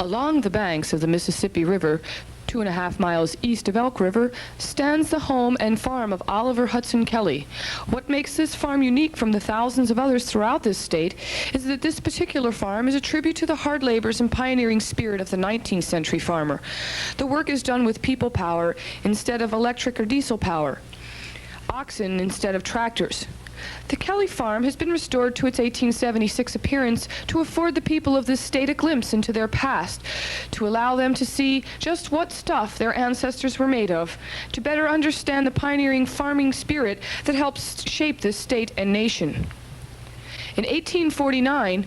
Along the banks of the Mississippi River, 2.5 miles east of Elk River, stands the home and farm of Oliver Hudson Kelly. What makes this farm unique from the thousands of others throughout this state is that this particular farm is a tribute to the hard labors and pioneering spirit of the 19th century farmer. The work is done with people power instead of electric or diesel power, oxen instead of tractors. The Kelly farm has been restored to its 1876 appearance to afford the people of this state a glimpse into their past, to allow them to see just what stuff their ancestors were made of, to better understand the pioneering farming spirit that helps shape this state and nation. In 1849,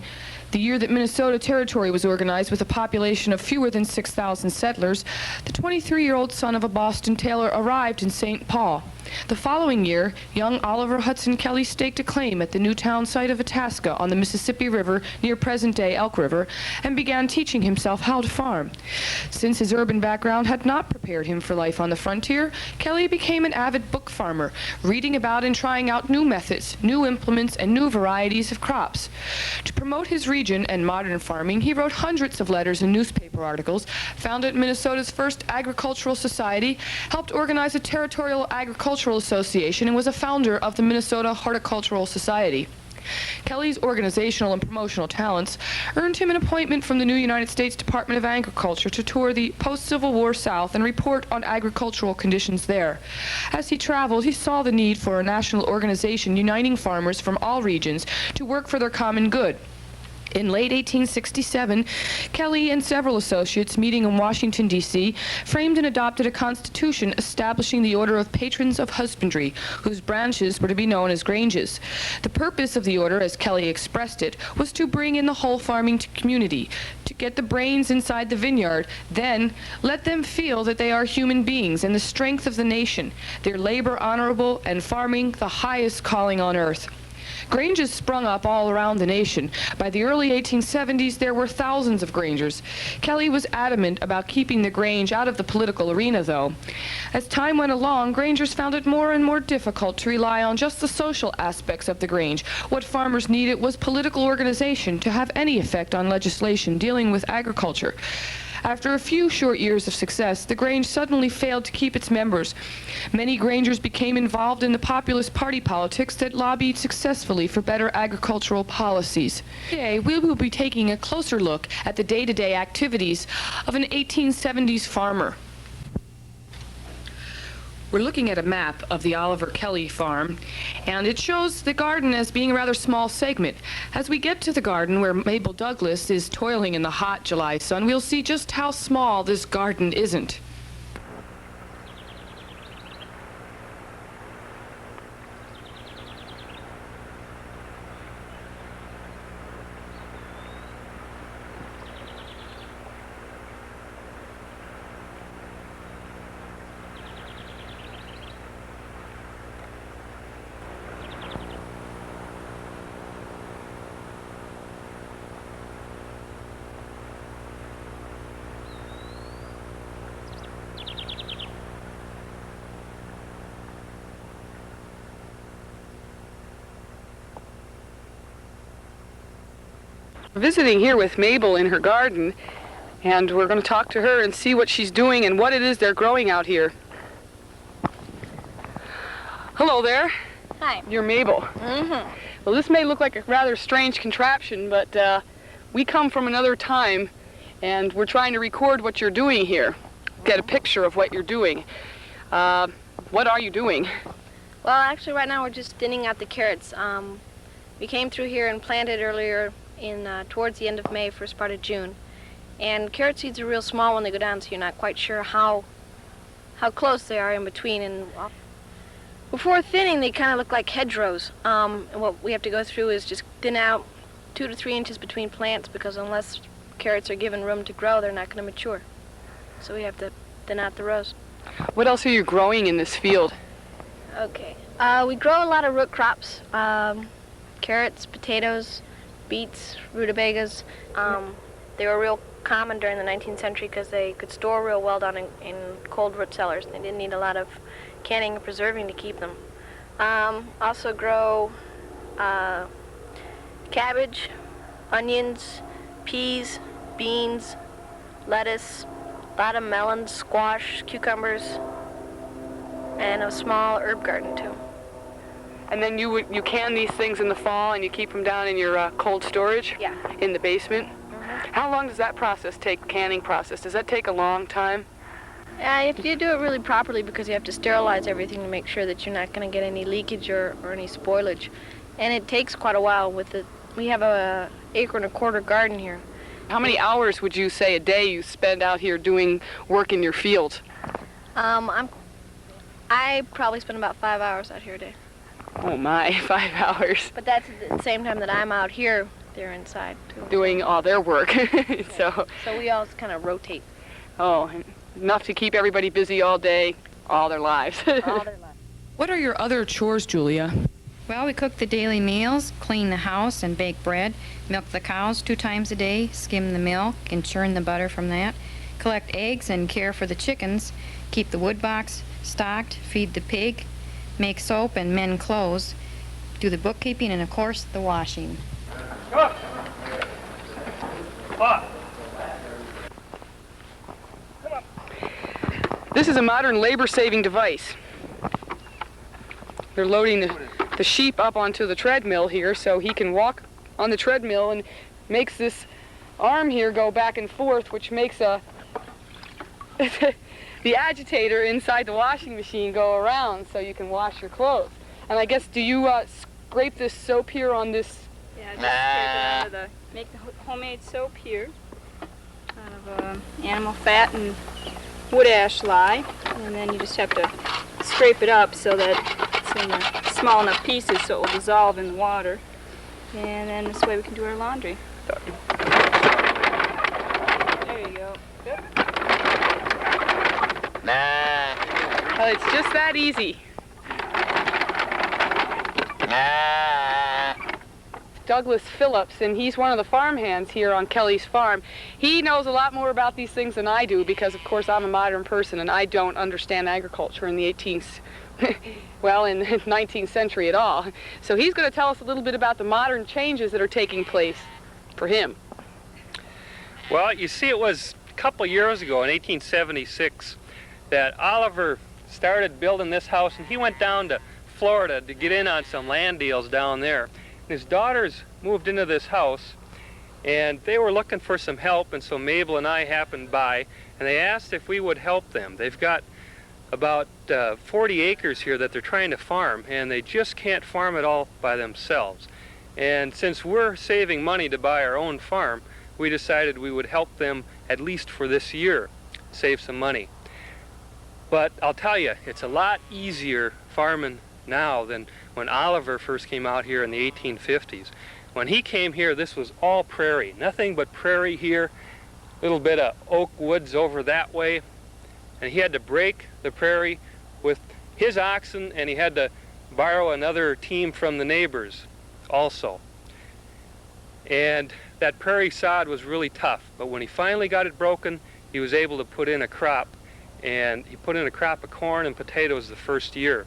the year that Minnesota Territory was organized with a population of fewer than 6,000 settlers, the 23-year-old son of a Boston tailor arrived in St. Paul. The following year, young Oliver Hudson Kelly staked a claim at the new town site of Itasca on the Mississippi River near present-day Elk River and began teaching himself how to farm. Since his urban background had not prepared him for life on the frontier, Kelly became an avid book farmer, reading about and trying out new methods, new implements, and new varieties of crops. To promote his region and modern farming, he wrote hundreds of letters and newspaper articles, founded Minnesota's first agricultural society, helped organize a territorial agricultural association, and was a founder of the Minnesota Horticultural Society. Kelly's organizational and promotional talents earned him an appointment from the new United States Department of Agriculture to tour the post-Civil War South and report on agricultural conditions there. As he traveled, he saw the need for a national organization uniting farmers from all regions to work for their common good. In late 1867, Kelly and several associates meeting in Washington, D.C., framed and adopted a constitution establishing the Order of Patrons of Husbandry, whose branches were to be known as Granges. The purpose of the order, as Kelly expressed it, was to bring in the whole farming community, to get the brains inside the vineyard, then let them feel that they are human beings and the strength of the nation, their labor honorable and farming the highest calling on earth. Granges sprung up all around the nation. By the early 1870s, there were thousands of grangers. Kelly was adamant about keeping the grange out of the political arena, though. As time went along, grangers found it more and more difficult to rely on just the social aspects of the grange. What farmers needed was political organization to have any effect on legislation dealing with agriculture. After a few short years of success, the Grange suddenly failed to keep its members. Many Grangers became involved in the populist party politics that lobbied successfully for better agricultural policies. Today, we will be taking a closer look at the day-to-day activities of an 1870s farmer. We're looking at a map of the Oliver Kelly farm, and it shows the garden as being a rather small segment. As we get to the garden where Mabel Douglas is toiling in the hot July sun, we'll see just how small this garden isn't. We're visiting here with Mabel in her garden, and we're going to talk to her and see what she's doing and what it is they're growing out here. Hello there. Hi. You're Mabel. Mm-hmm. Well, this may look like a rather strange contraption, but we come from another time, and we're trying to record what you're doing here, get a picture of what you're doing. What are you doing? Well, actually, right now we're just thinning out the carrots. We came through here and planted earlier towards the end of May, first part of June. And carrot seeds are real small when they go down, so you're not quite sure how close they are in between. And before thinning, they kind of look like hedgerows. And what we have to go through is just thin out 2 to 3 inches between plants, because unless carrots are given room to grow, they're not going to mature. So we have to thin out the rows. What else are you growing in this field? Okay. We grow a lot of root crops, carrots, potatoes, beets, rutabagas. They were real common during the 19th century because they could store real well down in cold root cellars. They didn't need a lot of canning and preserving to keep them. Also grow cabbage, onions, peas, beans, lettuce, a lot of melons, squash, cucumbers, and a small herb garden too. And then you can these things in the fall and you keep them down in your cold storage? Yeah. In the basement? How long does that process take, canning process? Does that take a long time? If you do it really properly, because you have to sterilize everything to make sure that you're not going to get any leakage or any spoilage. And it takes quite a while with it. We have a 1.25 acre garden here. How many hours would you say a day you spend out here doing work in your field? I probably spend about 5 hours out here a day. Oh my, 5 hours. But that's at the same time that I'm out here, they're inside too. Doing all their work. So we all kind of rotate. Oh, enough to keep everybody busy all day, all their lives. All their lives. What are your other chores, Julia? Well, we cook the daily meals, clean the house, and bake bread, milk the cows 2 times a day, skim the milk, and churn the butter from that, collect eggs and care for the chickens, keep the wood box stocked, feed the pig, make soap and mend clothes, do the bookkeeping, and of course, the washing. This is a modern labor-saving device. They're loading the sheep up onto the treadmill here so he can walk on the treadmill, and makes this arm here go back and forth, which makes the agitator inside the washing machine go around so you can wash your clothes. And I guess, do you scrape this soap here on this? Yeah, just scrape it out of make the homemade soap here out of animal fat and wood ash lye, and then you just have to scrape it up so that it's in small enough pieces so it will dissolve in the water, and then this way we can do our laundry. There you go. Good. Well, it's just that easy. Douglas Phillips, and he's one of the farm hands here on Kelly's farm. He knows a lot more about these things than I do because, of course, I'm a modern person and I don't understand agriculture in the 19th century at all. So he's going to tell us a little bit about the modern changes that are taking place for him. Well, you see, it was a couple years ago in 1876 that Oliver started building this house, and he went down to Florida to get in on some land deals down there. His daughters moved into this house, and they were looking for some help, and so Mabel and I happened by, and they asked if we would help them. They've got about 40 acres here that they're trying to farm, and they just can't farm it all by themselves. And since we're saving money to buy our own farm, we decided we would help them at least for this year, save some money. But I'll tell you, it's a lot easier farming now than when Oliver first came out here in the 1850s. When he came here, this was all prairie, nothing but prairie here, a little bit of oak woods over that way, and he had to break the prairie with his oxen, and he had to borrow another team from the neighbors also. And that prairie sod was really tough, but when he finally got it broken, he was able to put in a crop, and he put in a crop of corn and potatoes the first year.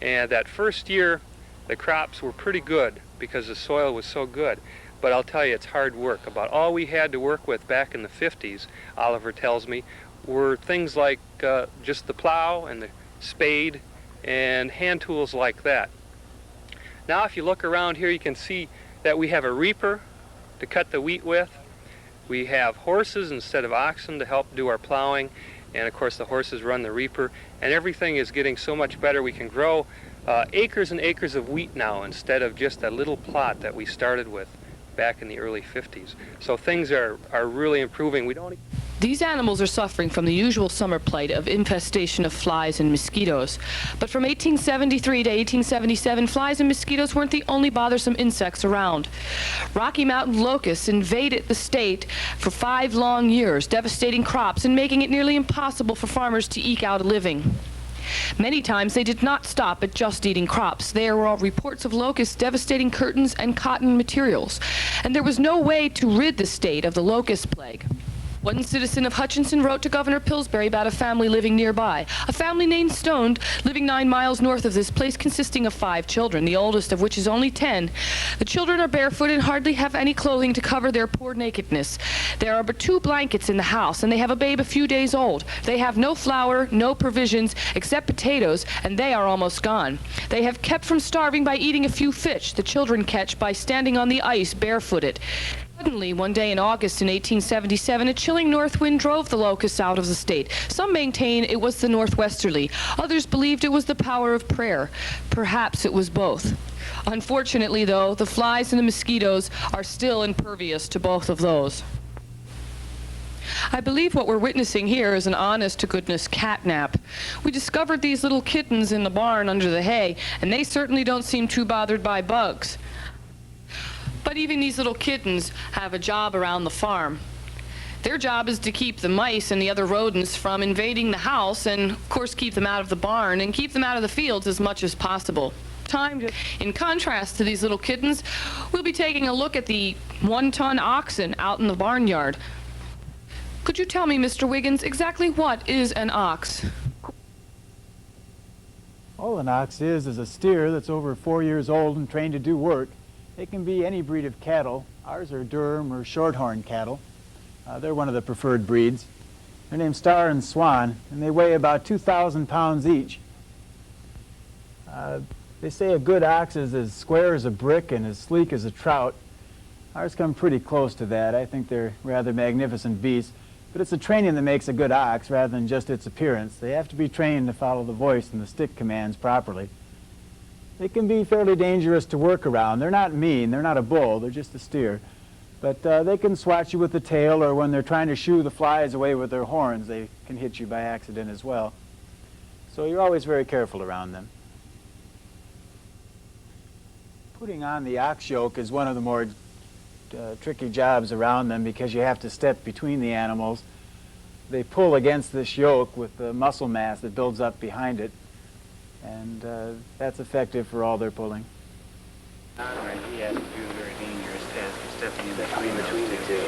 And that first year, the crops were pretty good because the soil was so good. But I'll tell you, it's hard work. About all we had to work with back in the 50s, Oliver tells me, were things like just the plow and the spade and hand tools like that. Now, if you look around here, you can see that we have a reaper to cut the wheat with. We have horses instead of oxen to help do our plowing. And of course the horses run the reaper, and everything is getting so much better. We can grow acres and acres of wheat now instead of just a little plot that we started with back in the early 50s. So things are really improving. These animals are suffering from the usual summer plight of infestation of flies and mosquitoes. But from 1873 to 1877, flies and mosquitoes weren't the only bothersome insects around. Rocky Mountain locusts invaded the state for 5 long years, devastating crops and making it nearly impossible for farmers to eke out a living. Many times they did not stop at just eating crops. There were reports of locusts devastating curtains and cotton materials, and there was no way to rid the state of the locust plague. One citizen of Hutchinson wrote to Governor Pillsbury about a family living nearby. A family named Stone, living 9 miles north of this place, consisting of 5 children, the oldest of which is only 10. The children are barefoot and hardly have any clothing to cover their poor nakedness. There are but 2 blankets in the house, and they have a babe a few days old. They have no flour, no provisions, except potatoes, and they are almost gone. They have kept from starving by eating a few fish the children catch by standing on the ice barefooted. Suddenly, one day in August in 1877, a chilling north wind drove the locusts out of the state. Some maintain it was the northwesterly. Others believed it was the power of prayer. Perhaps it was both. Unfortunately, though, the flies and the mosquitoes are still impervious to both of those. I believe what we're witnessing here is an honest-to-goodness catnap. We discovered these little kittens in the barn under the hay, and they certainly don't seem too bothered by bugs. But even these little kittens have a job around the farm. Their job is to keep the mice and the other rodents from invading the house and, of course, keep them out of the barn and keep them out of the fields as much as possible. In contrast to these little kittens, we'll be taking a look at the 1-ton oxen out in the barnyard. Could you tell me, Mr. Wiggins, exactly what is an ox? All an ox is a steer that's over 4 years old and trained to do work. It can be any breed of cattle. Ours are Durham or Shorthorn cattle. They're one of the preferred breeds. They're named Star and Swan, and they weigh about 2,000 pounds each. They say a good ox is as square as a brick and as sleek as a trout. Ours come pretty close to that. I think they're rather magnificent beasts, but it's the training that makes a good ox rather than just its appearance. They have to be trained to follow the voice and the stick commands properly. They can be fairly dangerous to work around. They're not mean, they're not a bull, they're just a steer. But they can swat you with the tail, or when they're trying to shoo the flies away with their horns, they can hit you by accident as well. So you're always very careful around them. Putting on the ox yoke is one of the more tricky jobs around them because you have to step between the animals. They pull against this yoke with the muscle mass that builds up behind it, and that's effective for all their pulling. Right, he had to do a very dangerous task of stepping in between the two.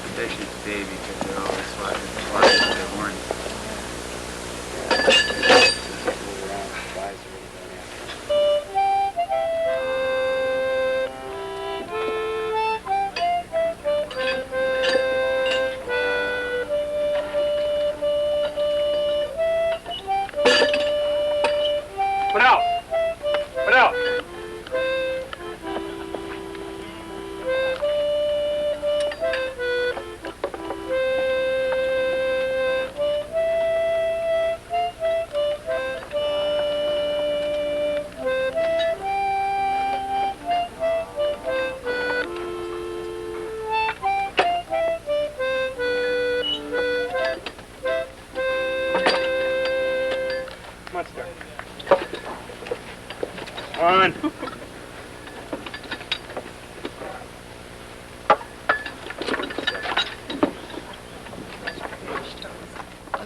Especially today because they're always swatting with their horns. Put out! Put out! Come on, Star. On.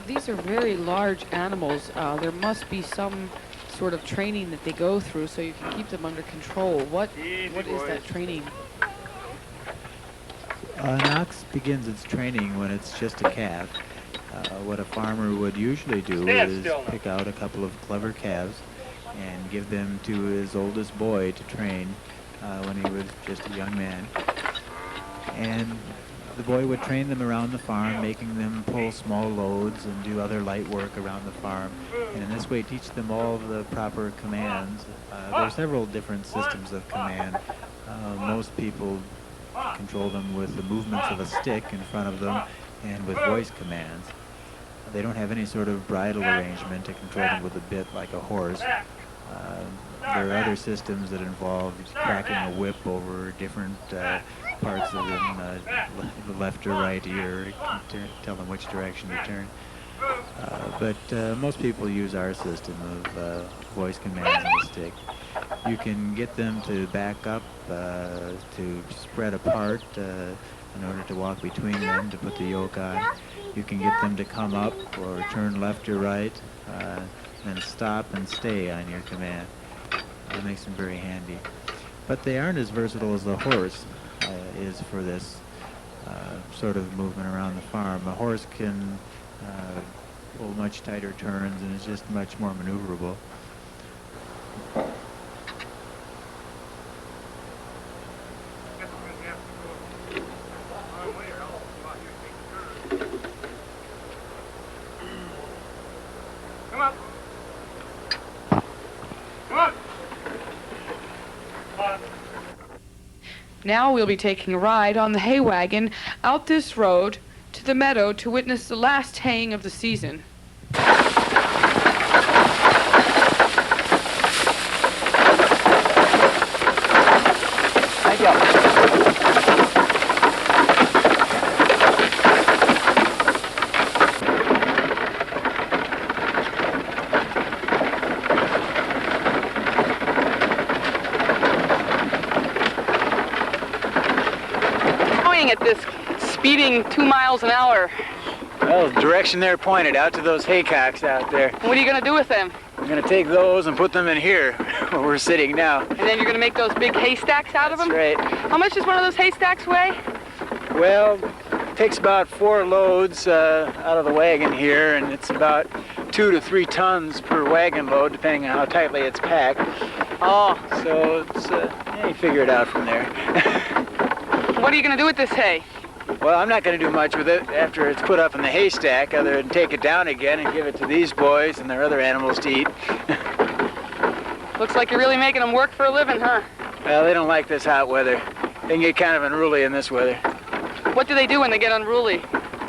These are very large animals. There must be some sort of training that they go through so you can keep them under control. What is that training? An ox begins its training when it's just a calf. What a farmer would usually do is pick out a couple of clever calves and give them to his oldest boy to train when he was just a young man. And the boy would train them around the farm, making them pull small loads and do other light work around the farm. And in this way teach them all the proper commands. There are several different systems of command. Most people control them with the movements of a stick in front of them and with voice commands. They don't have any sort of bridle arrangement to control them with a bit like a horse. There are other systems that involve cracking a whip over different parts of them, the left or right ear, to tell them which direction to turn. But most people use our system of voice commands on the stick. You can get them to back up, to spread apart in order to walk between them, to put the yoke on. You can get them to come up or turn left or right, and stop and stay on your command. That makes them very handy. But they aren't as versatile as the horse. is for this sort of movement around the farm. A horse can pull much tighter turns and is just much more maneuverable. Now we'll be taking a ride on the hay wagon out this road to the meadow to witness the last haying of the season. Thank you. At this speeding 2 miles an hour. Well, the direction they're pointed out to those haycocks out there. What are you going to do with them? We're going to take those and put them in here where we're sitting now. And then you're going to make those big haystacks out of them? That's right. How much does one of those haystacks weigh? Well, it takes about 4 loads out of the wagon here, and it's about 2 to 3 tons per wagon load, depending on how tightly it's packed. Oh. So it's, yeah, you figure it out from there. What are you going to do with this hay? Well, I'm not going to do much with it after it's put up in the haystack, other than take it down again and give it to these boys and their other animals to eat. Looks like you're really making them work for a living, huh? Well, they don't like this hot weather. They can get kind of unruly in this weather. What do they do when they get unruly?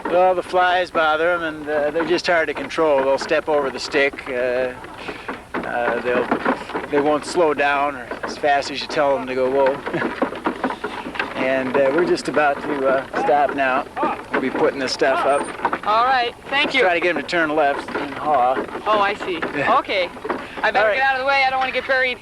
Well, the flies bother them, and they're just hard to control. They'll step over the stick. They won't slow down or as fast as you tell them to go. Whoa. And we're just about to stop now. We'll be putting this stuff up. All right, thank you. Try to get them to turn left and haw. Oh, I see. Okay. I better get out of the way. I don't want to get buried.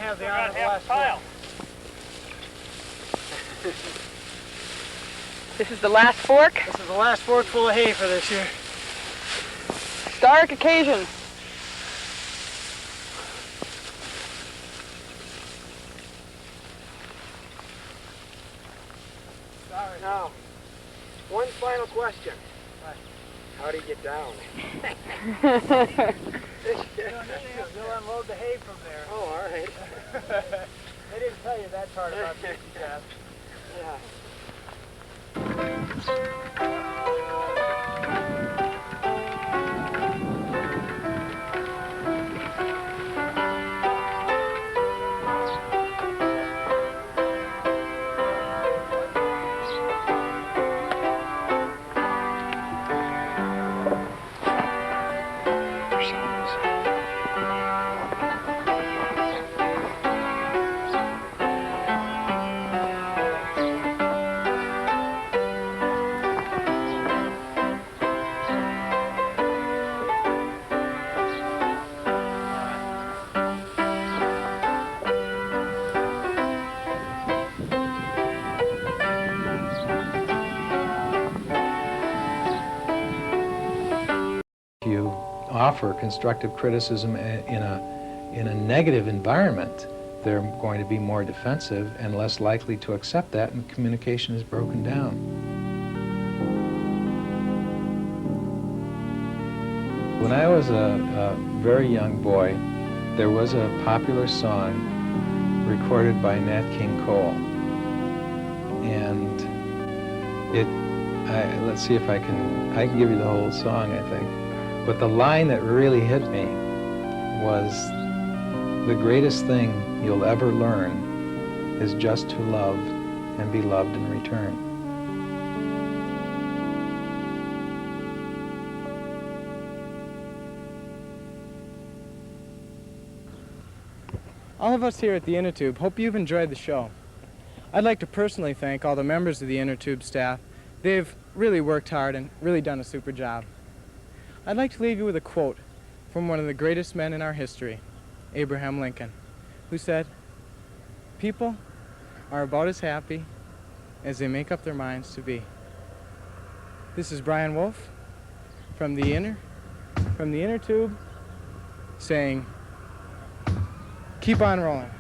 have the We're honor on of the half last a pile. This is the last fork. This is the last fork full of hay for this year. Historic occasion. Sorry. Now, one final question. How do you get down? You'll unload the hay from there. Oh, all right. They didn't tell you that part about the Jeff. Yeah. You offer constructive criticism in a negative environment, they're going to be more defensive and less likely to accept that, and communication is broken down. When I was a very young boy, there was a popular song recorded by Nat King Cole, and let's see if I can give you the whole song, I think. But the line that really hit me was, "The greatest thing you'll ever learn is just to love and be loved in return." All of us here at the Inner Tube hope you've enjoyed the show. I'd like to personally thank all the members of the Inner Tube staff. They've really worked hard and really done a super job. I'd like to leave you with a quote from one of the greatest men in our history, Abraham Lincoln, who said, "People are about as happy as they make up their minds to be." This is Brian Wolf from the Inner Tube saying, keep on rolling.